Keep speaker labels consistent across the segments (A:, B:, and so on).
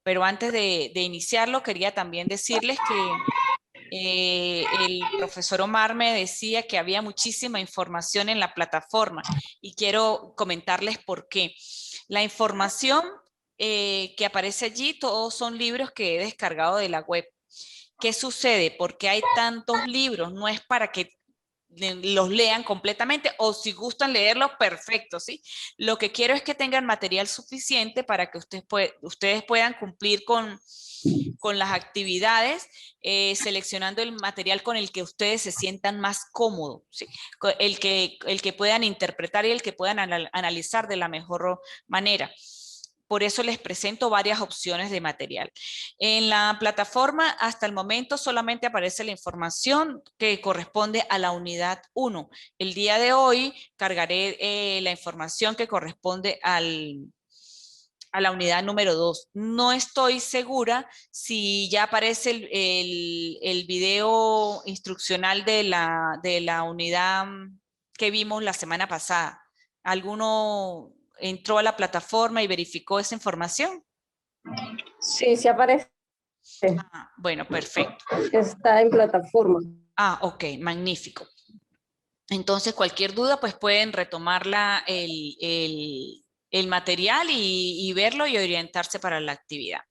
A: pero antes de iniciarlo quería también decirles que el profesor Omar me decía que había muchísima información en la plataforma y quiero comentarles por qué. La información que aparece allí, todos son libros que he descargado de la web. ¿Qué sucede? Porque hay tantos libros, no es para que los lean completamente o si gustan leerlos, perfecto, ¿sí? Lo que quiero es que tengan material suficiente para que ustedes puedan cumplir con las actividades, seleccionando el material con el que ustedes se sientan más cómodos, ¿sí? El que puedan interpretar y el que puedan analizar de la mejor manera. Por eso les presento varias opciones de material. En la plataforma, hasta el momento, solamente aparece la información que corresponde a la unidad 1. El día de hoy cargaré la información que corresponde a la unidad número 2. No estoy segura si ya aparece el video instruccional de la unidad que vimos la semana pasada. ¿Alguno entró a la plataforma y verificó esa información?
B: Sí, sí aparece.
A: Ah, bueno, perfecto.
B: Está en plataforma.
A: Ah, ok, magnífico. Entonces, cualquier duda, pues pueden retomar el material y verlo y orientarse para la actividad.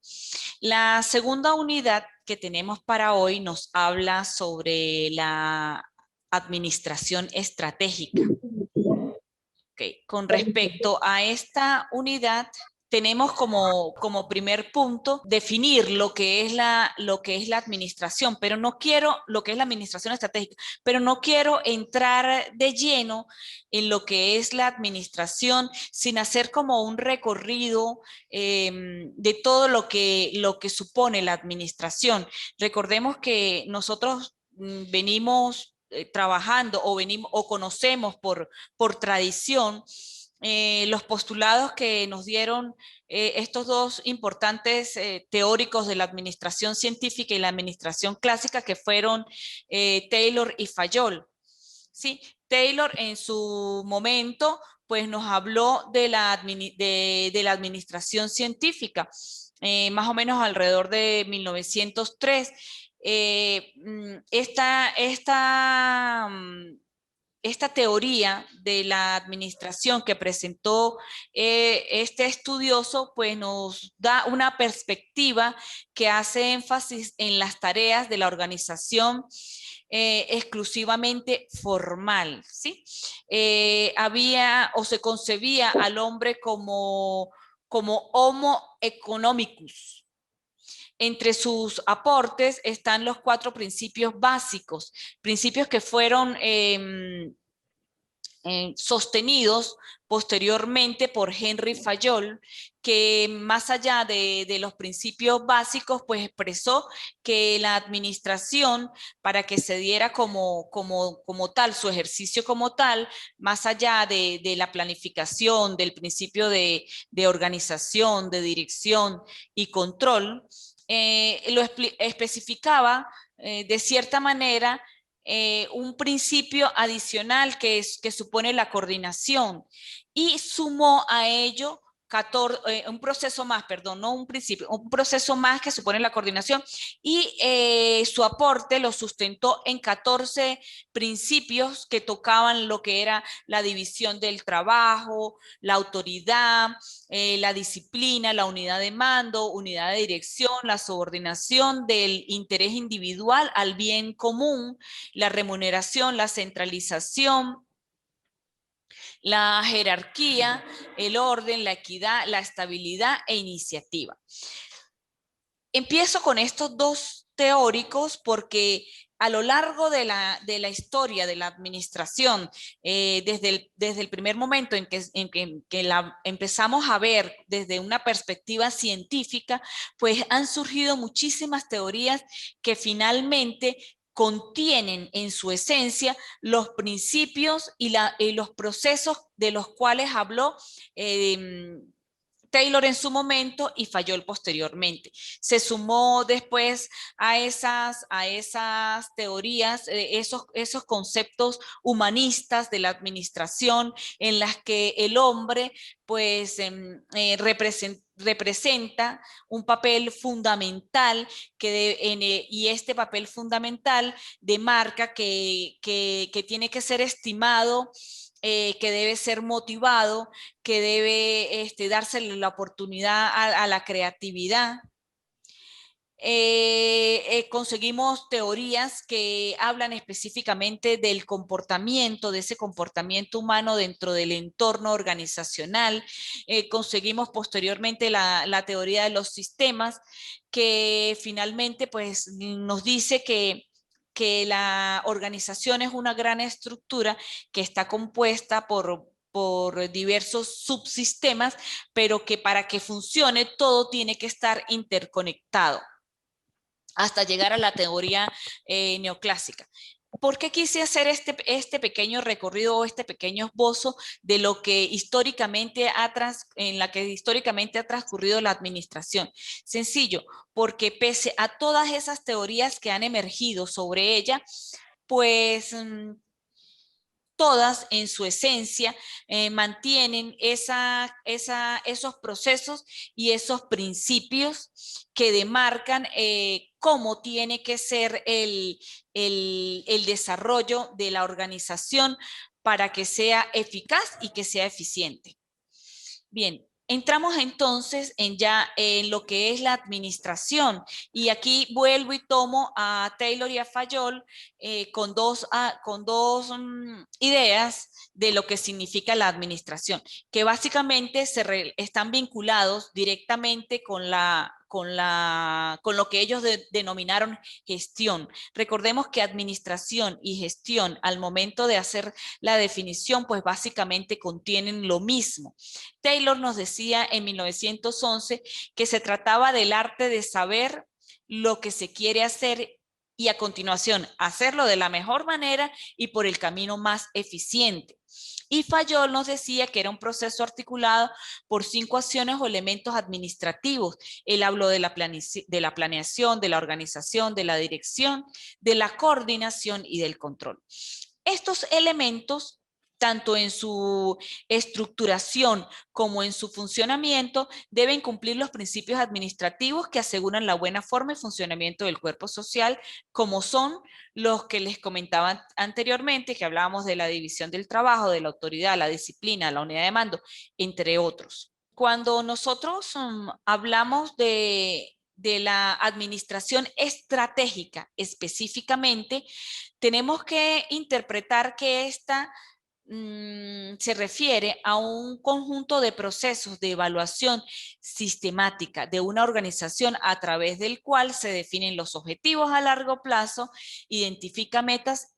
A: La segunda unidad que tenemos para hoy nos habla sobre la administración estratégica. Okay. Con respecto a esta unidad, tenemos como primer punto definir lo que es la administración, pero no quiero, lo que es la administración estratégica, pero no quiero entrar de lleno en lo que es la administración sin hacer como un recorrido de todo lo que supone la administración. Recordemos que nosotros venimos trabajando o conocemos por tradición los postulados que nos dieron estos dos importantes teóricos de la administración científica y la administración clásica, que fueron Taylor y Fayol. ¿Sí? Taylor en su momento pues nos habló de la administración científica, más o menos alrededor de 1903. Esta teoría de la administración que presentó este estudioso, pues nos da una perspectiva que hace énfasis en las tareas de la organización exclusivamente formal, ¿sí? Había o se concebía al hombre como Homo economicus. Entre sus aportes están los 4 principios básicos, principios que fueron sostenidos posteriormente por Henry Fayol, que más allá de los principios básicos, pues expresó que la administración, para que se diera como tal, su ejercicio como tal, más allá de la planificación, del principio de organización, de dirección y control, lo especificaba de cierta manera un principio adicional que supone la coordinación y sumó a ello un proceso más, perdón, no un principio, un proceso más que supone la coordinación y su aporte lo sustentó en 14 principios que tocaban lo que era la división del trabajo, la autoridad, la disciplina, la unidad de mando, unidad de dirección, la subordinación del interés individual al bien común, la remuneración, la centralización, la jerarquía, el orden, la equidad, la estabilidad e iniciativa. Empiezo con estos dos teóricos porque a lo largo de la historia de la administración, desde el primer momento en que la empezamos a ver desde una perspectiva científica, pues han surgido muchísimas teorías que finalmente contienen en su esencia los principios y los procesos de los cuales habló Taylor en su momento y Fayol posteriormente. Se sumó después a esas teorías, esos conceptos humanistas de la administración en las que el hombre pues representa un papel fundamental y este papel fundamental demarca que tiene que ser estimado, que debe ser motivado, que debe dársele la oportunidad a la creatividad. Conseguimos teorías que hablan específicamente del comportamiento, de ese comportamiento humano dentro del entorno organizacional. Conseguimos posteriormente la teoría de los sistemas, que finalmente pues nos dice que la organización es una gran estructura que está compuesta por diversos subsistemas, pero que para que funcione todo tiene que estar interconectado, hasta llegar a la teoría neoclásica. ¿Por qué quise hacer este pequeño recorrido o este pequeño esbozo de lo que históricamente en la que históricamente ha transcurrido la administración? Sencillo, porque pese a todas esas teorías que han emergido sobre ella, pues todas en su esencia mantienen esos procesos y esos principios que demarcan cómo tiene que ser el desarrollo de la organización para que sea eficaz y que sea eficiente. Bien, entramos entonces en lo que es la administración, y aquí vuelvo y tomo a Taylor y a Fayol con dos ideas de lo que significa la administración, que básicamente están vinculados directamente con lo que ellos denominaron gestión. Recordemos que administración y gestión, al momento de hacer la definición, pues básicamente contienen lo mismo. Taylor nos decía en 1911 que se trataba del arte de saber lo que se quiere hacer y a continuación hacerlo de la mejor manera y por el camino más eficiente. Y Fayol nos decía que era un proceso articulado por 5 acciones o elementos administrativos. Él habló de la planeación, de la organización, de la dirección, de la coordinación y del control. Estos elementos, tanto en su estructuración como en su funcionamiento, deben cumplir los principios administrativos que aseguran la buena forma y funcionamiento del cuerpo social, como son los que les comentaba anteriormente, que hablábamos de la división del trabajo, de la autoridad, la disciplina, la unidad de mando, entre otros. Cuando nosotros hablamos de la administración estratégica específicamente, tenemos que interpretar que esta se refiere a un conjunto de procesos de evaluación sistemática de una organización a través del cual se definen los objetivos a largo plazo, identifica metas,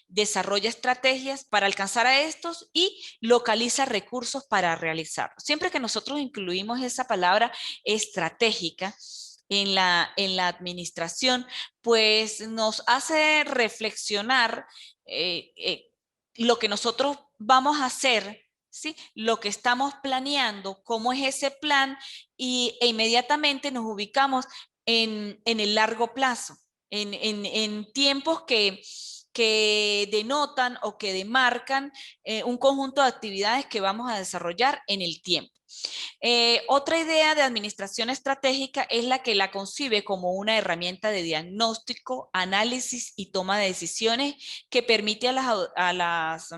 A: desarrolla estrategias para alcanzar a estos y localiza recursos para realizarlos. Siempre que nosotros incluimos esa palabra estratégica en la administración, pues nos hace reflexionar lo que nosotros vamos a hacer, ¿sí? Lo que estamos planeando, cómo es ese plan, e inmediatamente nos ubicamos en el largo plazo, en tiempos que denotan o que demarcan un conjunto de actividades que vamos a desarrollar en el tiempo. Otra idea de administración estratégica es la que la concibe como una herramienta de diagnóstico, análisis y toma de decisiones que permite a las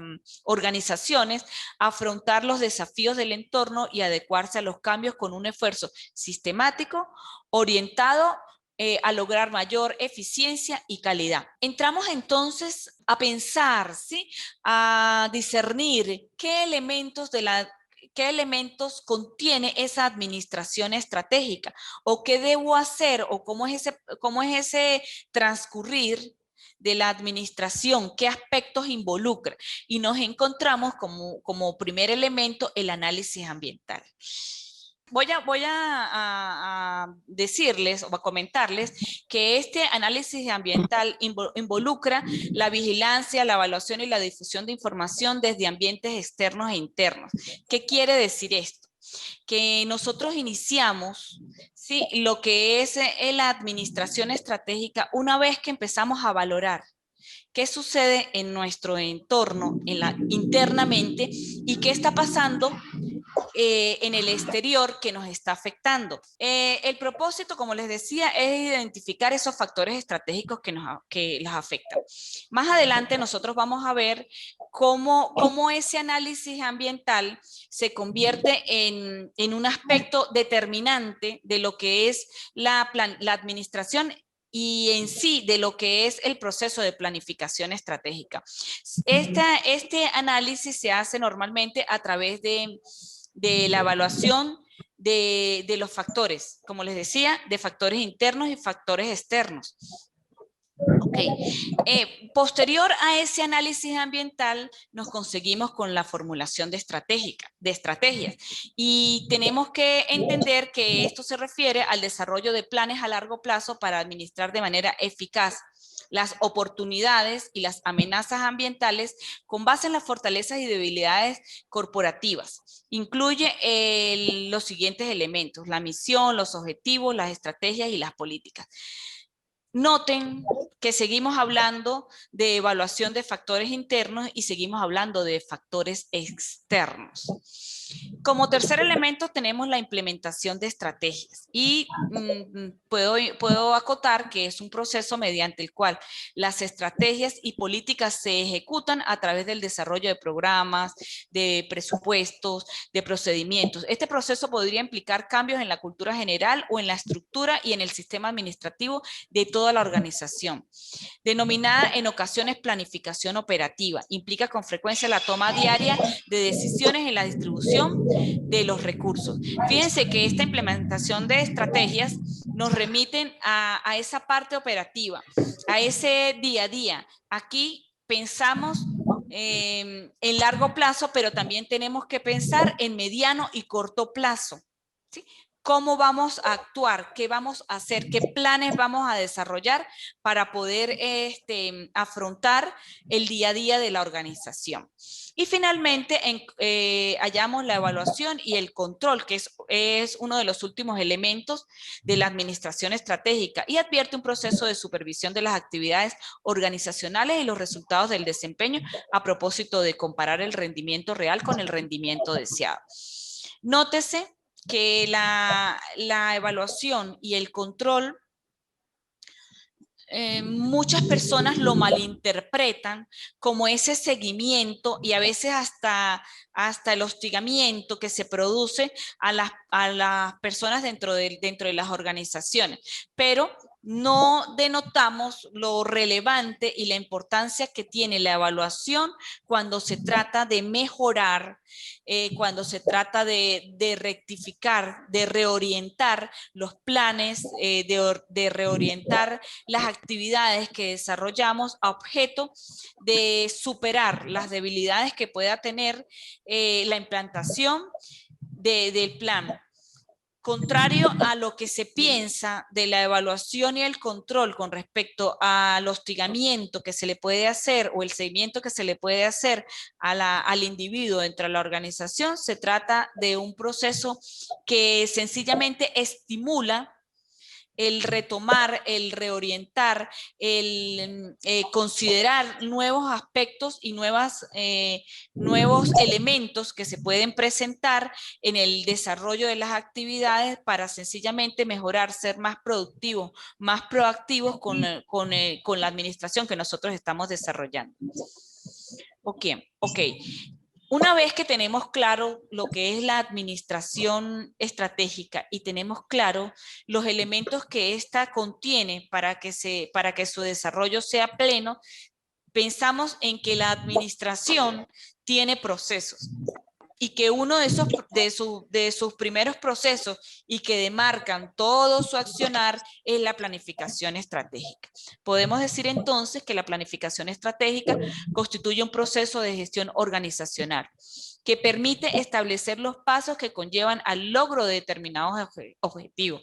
A: organizaciones afrontar los desafíos del entorno y adecuarse a los cambios con un esfuerzo sistemático, orientado a lograr mayor eficiencia y calidad. Entramos entonces a pensar, ¿sí? A discernir qué elementos contiene esa administración estratégica, o qué debo hacer, o cómo es ese transcurrir de la administración, qué aspectos involucra. Y nos encontramos como primer elemento el análisis ambiental. Voy a decirles o a comentarles que este análisis ambiental involucra la vigilancia, la evaluación y la difusión de información desde ambientes externos e internos. ¿Qué quiere decir esto? Que nosotros iniciamos, ¿sí?, lo que es la administración estratégica una vez que empezamos a valorar qué sucede en nuestro entorno internamente y qué está pasando en el exterior que nos está afectando. El propósito, como les decía, es identificar esos factores estratégicos que los afectan. Más adelante nosotros vamos a ver cómo ese análisis ambiental se convierte en un aspecto determinante de lo que es la administración y en sí de lo que es el proceso de planificación estratégica. Este análisis se hace normalmente a través de la evaluación de los factores, como les decía, de factores internos y factores externos. Ok, posterior a ese análisis ambiental nos conseguimos con la formulación de estrategias y tenemos que entender que esto se refiere al desarrollo de planes a largo plazo para administrar de manera eficaz las oportunidades y las amenazas ambientales con base en las fortalezas y debilidades corporativas. Incluye los siguientes elementos: la misión, los objetivos, las estrategias y las políticas. Noten que seguimos hablando de evaluación de factores internos y seguimos hablando de factores externos. Como tercer elemento tenemos la implementación de estrategias y puedo acotar que es un proceso mediante el cual las estrategias y políticas se ejecutan a través del desarrollo de programas, de presupuestos, de procedimientos. Este proceso podría implicar cambios en la cultura general o en la estructura y en el sistema administrativo de toda la organización. Denominada en ocasiones planificación operativa, implica con frecuencia la toma diaria de decisiones en la distribución de los recursos. Fíjense que esta implementación de estrategias nos remiten a esa parte operativa, a ese día a día. Aquí pensamos en largo plazo, pero también tenemos que pensar en mediano y corto plazo, ¿sí? ¿Cómo vamos a actuar? ¿Qué vamos a hacer? ¿Qué planes vamos a desarrollar para poder afrontar el día a día de la organización? Y finalmente hallamos la evaluación y el control, que es uno de los últimos elementos de la administración estratégica y advierte un proceso de supervisión de las actividades organizacionales y los resultados del desempeño a propósito de comparar el rendimiento real con el rendimiento deseado. Nótese que la evaluación y el control, muchas personas lo malinterpretan como ese seguimiento y a veces hasta el hostigamiento que se produce a las personas dentro de las organizaciones, pero no denotamos lo relevante y la importancia que tiene la evaluación cuando se trata de mejorar, cuando se trata de rectificar, de reorientar los planes, de reorientar las actividades que desarrollamos a objeto de superar las debilidades que pueda tener la implantación del plan. Contrario a lo que se piensa de la evaluación y el control con respecto al hostigamiento que se le puede hacer o el seguimiento que se le puede hacer al individuo dentro de la organización, se trata de un proceso que sencillamente estimula el retomar, el reorientar, el considerar nuevos aspectos y nuevos elementos que se pueden presentar en el desarrollo de las actividades para sencillamente mejorar, ser más productivos, más proactivos con la administración que nosotros estamos desarrollando. Ok. Una vez que tenemos claro lo que es la administración estratégica y tenemos claro los elementos que ésta contiene para que su desarrollo sea pleno, pensamos en que la administración tiene procesos y que uno de sus primeros procesos y que demarcan todo su accionar es la planificación estratégica. Podemos decir entonces que la planificación estratégica constituye un proceso de gestión organizacional que permite establecer los pasos que conllevan al logro de determinados objetivos.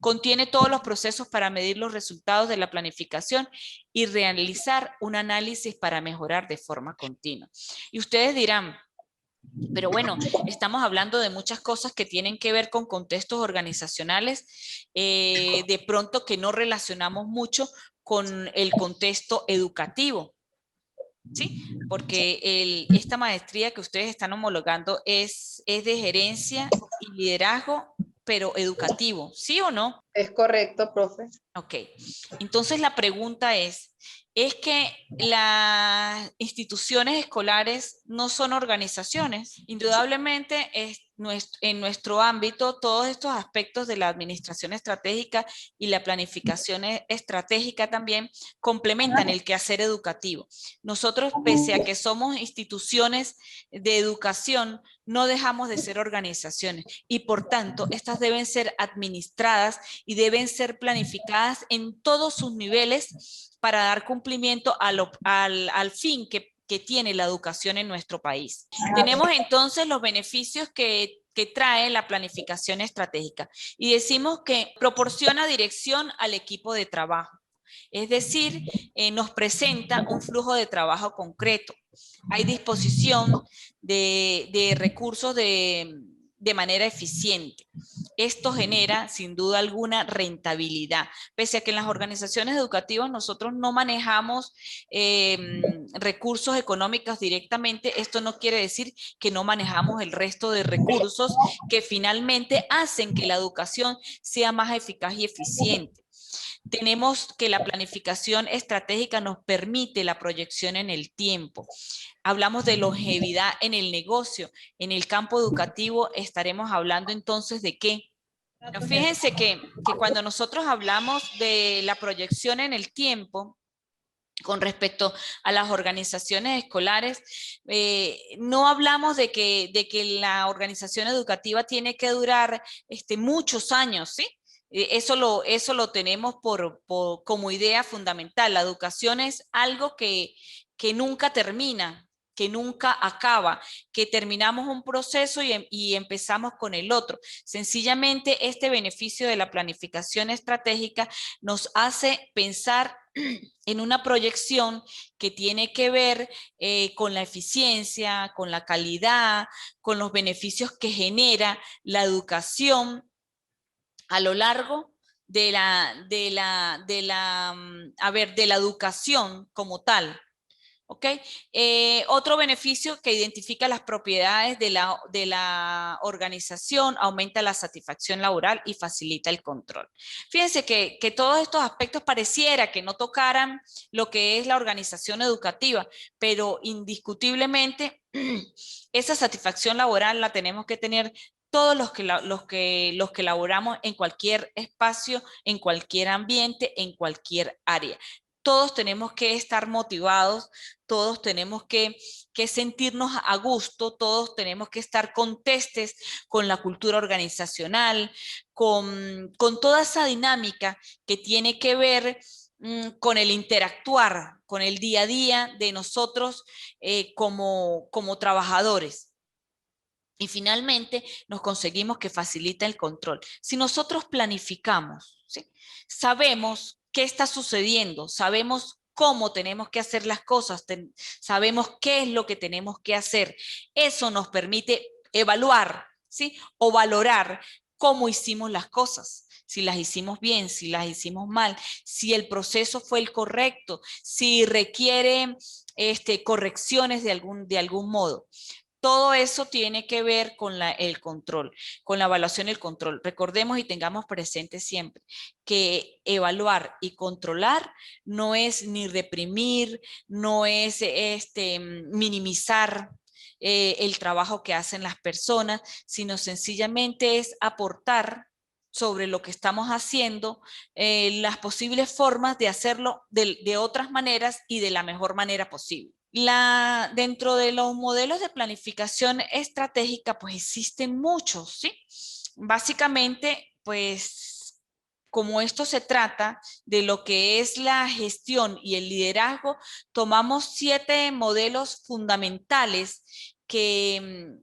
A: Contiene todos los procesos para medir los resultados de la planificación y realizar un análisis para mejorar de forma continua. Y ustedes dirán, pero bueno, estamos hablando de muchas cosas que tienen que ver con contextos organizacionales, de pronto que no relacionamos mucho con el contexto educativo. ¿sí? Porque esta maestría que ustedes están homologando es de gerencia y liderazgo, pero educativo, ¿sí o no?
C: Es correcto, profe.
A: Ok, entonces la pregunta ¿es que las instituciones escolares no son organizaciones? Indudablemente en nuestro ámbito todos estos aspectos de la administración estratégica y la planificación estratégica también complementan el quehacer educativo. Nosotros, pese a que somos instituciones de educación, no dejamos de ser organizaciones y por tanto estas deben ser administradas y deben ser planificadas en todos sus niveles para dar cumplimiento al fin que tiene la educación en nuestro país. Tenemos entonces los beneficios que trae la planificación estratégica y decimos que proporciona dirección al equipo de trabajo. Es decir, nos presenta un flujo de trabajo concreto. Hay disposición de recursos de manera eficiente. Esto genera, sin duda alguna, rentabilidad. Pese a que en las organizaciones educativas nosotros no manejamos recursos económicos directamente, esto no quiere decir que no manejamos el resto de recursos que finalmente hacen que la educación sea más eficaz y eficiente. Tenemos que la planificación estratégica nos permite la proyección en el tiempo. Hablamos de longevidad en el negocio. En el campo educativo estaremos hablando entonces de ¿qué? Bueno, fíjense que cuando nosotros hablamos de la proyección en el tiempo, con respecto a las organizaciones escolares, no hablamos de que la organización educativa tiene que durar muchos años, ¿sí? Eso lo tenemos como idea fundamental. La educación es algo que nunca termina, que nunca acaba, que terminamos un proceso y empezamos con el otro. Sencillamente, este beneficio de la planificación estratégica nos hace pensar en una proyección que tiene que ver con la eficiencia, con la calidad, con los beneficios que genera la educación a lo largo de la educación como tal. ¿Ok? Otro beneficio que identifica las propiedades de la organización, aumenta la satisfacción laboral y facilita el control. Fíjense que todos estos aspectos pareciera que no tocaran lo que es la organización educativa, pero indiscutiblemente esa satisfacción laboral la tenemos que tener todos los que laboramos en cualquier espacio, en cualquier ambiente, en cualquier área. Todos tenemos que estar motivados, todos tenemos que sentirnos a gusto, todos tenemos que estar contestes con la cultura organizacional, con toda esa dinámica que tiene que ver con el interactuar, con el día a día de nosotros como trabajadores. Y finalmente nos conseguimos que facilita el control. Si nosotros planificamos, ¿sí? Sabemos qué está sucediendo, sabemos cómo tenemos que hacer las cosas, sabemos qué es lo que tenemos que hacer. Eso nos permite evaluar, ¿sí? O valorar cómo hicimos las cosas, si las hicimos bien, si las hicimos mal, si el proceso fue el correcto, si requiere correcciones de algún modo. Todo eso tiene que ver con el control, con la evaluación y el control. Recordemos y tengamos presente siempre que evaluar y controlar no es ni reprimir, no es minimizar el trabajo que hacen las personas, sino sencillamente es aportar sobre lo que estamos haciendo, las posibles formas de hacerlo de otras maneras y de la mejor manera posible. Dentro de los modelos de planificación estratégica, pues existen muchos, ¿sí? Básicamente, pues, como esto se trata de lo que es la gestión y el liderazgo, tomamos 7 modelos fundamentales que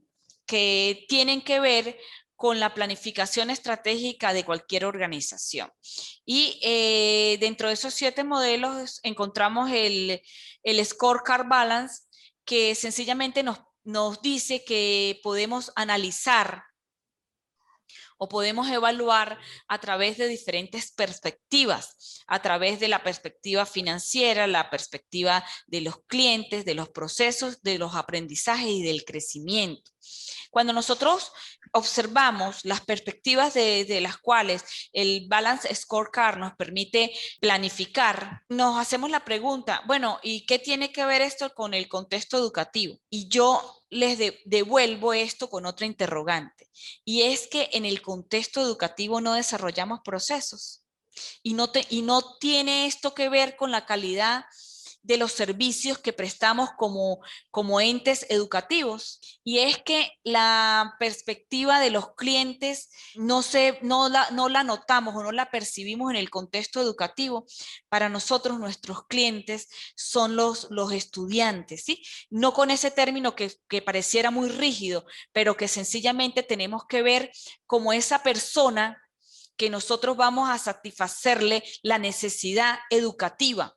A: tienen que ver con la planificación estratégica de cualquier organización. Y dentro de esos 7 modelos encontramos el Scorecard Balance, que sencillamente nos dice que podemos analizar o podemos evaluar a través de diferentes perspectivas, a través de la perspectiva financiera, la perspectiva de los clientes, de los procesos, de los aprendizajes y del crecimiento. Cuando nosotros observamos las perspectivas de las cuales el Balance Scorecard nos permite planificar, nos hacemos la pregunta, bueno, ¿y qué tiene que ver esto con el contexto educativo? Y yo les devuelvo esto con otra interrogante, y es que en el contexto educativo no desarrollamos procesos. Y no tiene esto que ver con la calidad de los servicios que prestamos como entes educativos. Y es que la perspectiva de los clientes no la notamos o no la percibimos en el contexto educativo. Para nosotros, nuestros clientes son los estudiantes, ¿sí? No con ese término que pareciera muy rígido, pero que sencillamente tenemos que ver como esa persona que nosotros vamos a satisfacerle la necesidad educativa.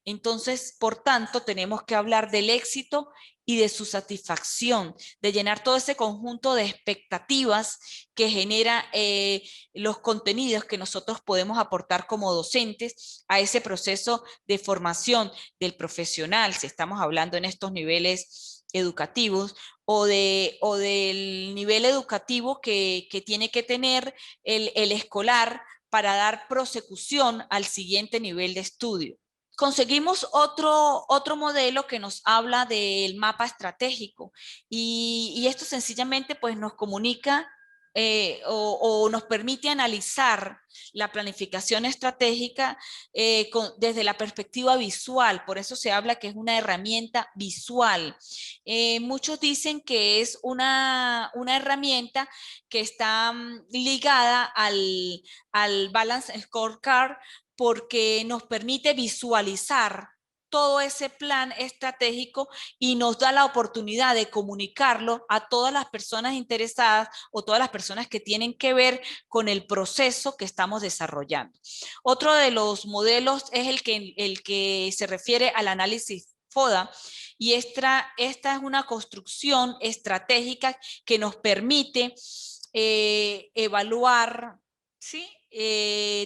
A: Entonces, por tanto, tenemos que hablar del éxito y de su satisfacción, de llenar todo ese conjunto de expectativas que genera los contenidos que nosotros podemos aportar como docentes a ese proceso de formación del profesional, si estamos hablando en estos niveles educativos, o del nivel educativo que tiene que tener el escolar para dar prosecución al siguiente nivel de estudio. Conseguimos otro modelo que nos habla del mapa estratégico, y esto sencillamente pues nos comunica o nos permite analizar la planificación estratégica desde la perspectiva visual. Por eso se habla que es una herramienta visual. Muchos dicen que es una herramienta que está ligada al Balance Scorecard, porque nos permite visualizar todo ese plan estratégico y nos da la oportunidad de comunicarlo a todas las personas interesadas o todas las personas que tienen que ver con el proceso que estamos desarrollando. Otro de los modelos es el que se refiere al análisis FODA, y esta es una construcción estratégica que nos permite evaluar, ¿sí?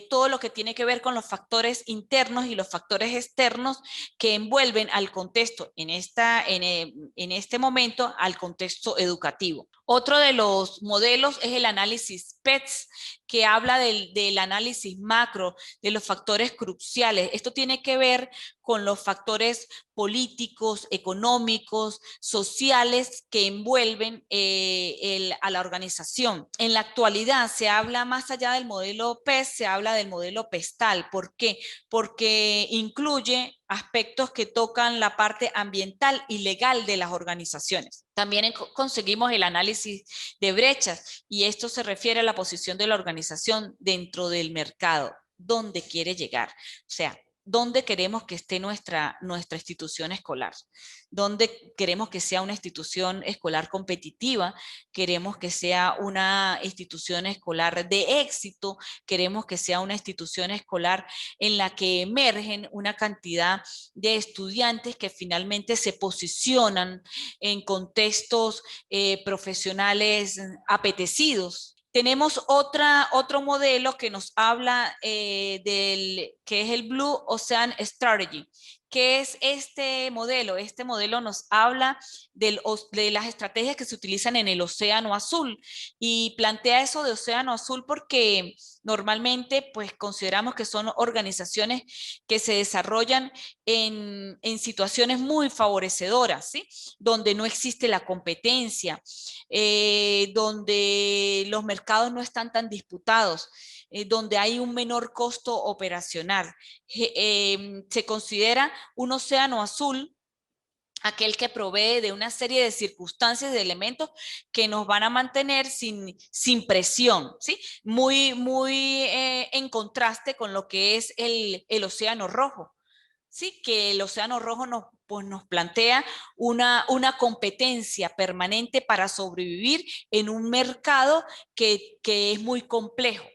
A: Todo lo que tiene que ver con los factores internos y los factores externos que envuelven al contexto, en este momento, al contexto educativo. Otro de los modelos es el análisis PETS, que habla del análisis macro, de los factores cruciales. Esto tiene que ver con los factores políticos, económicos, sociales que envuelven a la organización. En la actualidad se habla más allá del modelo PES, se habla del modelo PESTAL. ¿Por qué? Porque incluye aspectos que tocan la parte ambiental y legal de las organizaciones. También conseguimos el análisis de brechas, y esto se refiere a la posición de la organización dentro del mercado, dónde quiere llegar. O sea, ¿dónde queremos que esté nuestra institución escolar? ¿Dónde queremos que sea una institución escolar competitiva? ¿Queremos que sea una institución escolar de éxito? ¿Queremos que sea una institución escolar en la que emergen una cantidad de estudiantes que finalmente se posicionan en contextos profesionales apetecidos? Tenemos otro modelo que nos habla que es el Blue Ocean Strategy. ¿Qué es este modelo? Este modelo nos habla de las estrategias que se utilizan en el Océano Azul, y plantea eso de Océano Azul porque normalmente pues consideramos que son organizaciones que se desarrollan en situaciones muy favorecedoras, ¿sí? Donde no existe la competencia, donde los mercados no están tan disputados, donde hay un menor costo operacional. Se considera un océano azul aquel que provee de una serie de circunstancias, de elementos que nos van a mantener sin presión, ¿sí? Muy en contraste con lo que es el océano rojo. Sí, que el océano rojo nos plantea una competencia permanente para sobrevivir en un mercado que es muy complejo.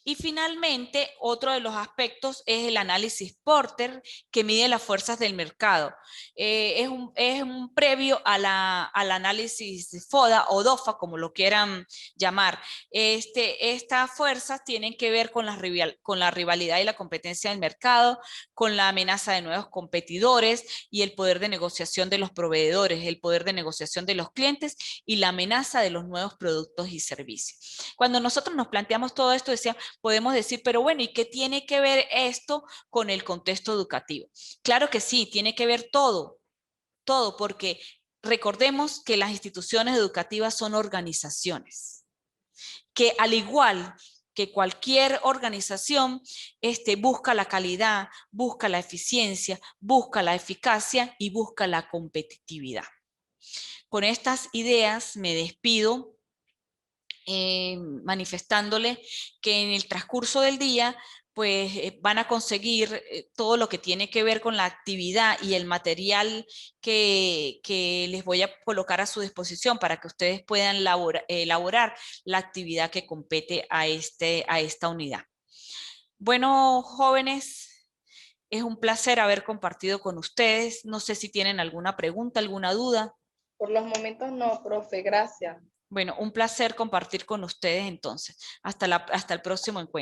A: Y finalmente, otro de los aspectos es el análisis Porter, que mide las fuerzas del mercado. Es un previo al análisis FODA o DOFA, como lo quieran llamar. Estas fuerzas tienen que ver con la rivalidad y la competencia del mercado, con la amenaza de nuevos competidores y el poder de negociación de los proveedores, el poder de negociación de los clientes y la amenaza de los nuevos productos y servicios. Cuando nosotros nos planteamos todo esto, podemos decir, pero bueno, ¿y qué tiene que ver esto con el contexto educativo? Claro que sí, tiene que ver todo, porque recordemos que las instituciones educativas son organizaciones, que al igual que cualquier organización, busca la calidad, busca la eficiencia, busca la eficacia y busca la competitividad. Con estas ideas me despido, manifestándole que en el transcurso del día pues van a conseguir todo lo que tiene que ver con la actividad y el material que les voy a colocar a su disposición para que ustedes puedan elaborar la actividad que compete a esta unidad. Bueno, jóvenes, es un placer haber compartido con ustedes. No sé si tienen alguna pregunta, alguna duda.
C: Por los momentos no, profe, gracias.
A: Bueno, un placer compartir con ustedes entonces. Hasta el próximo encuentro.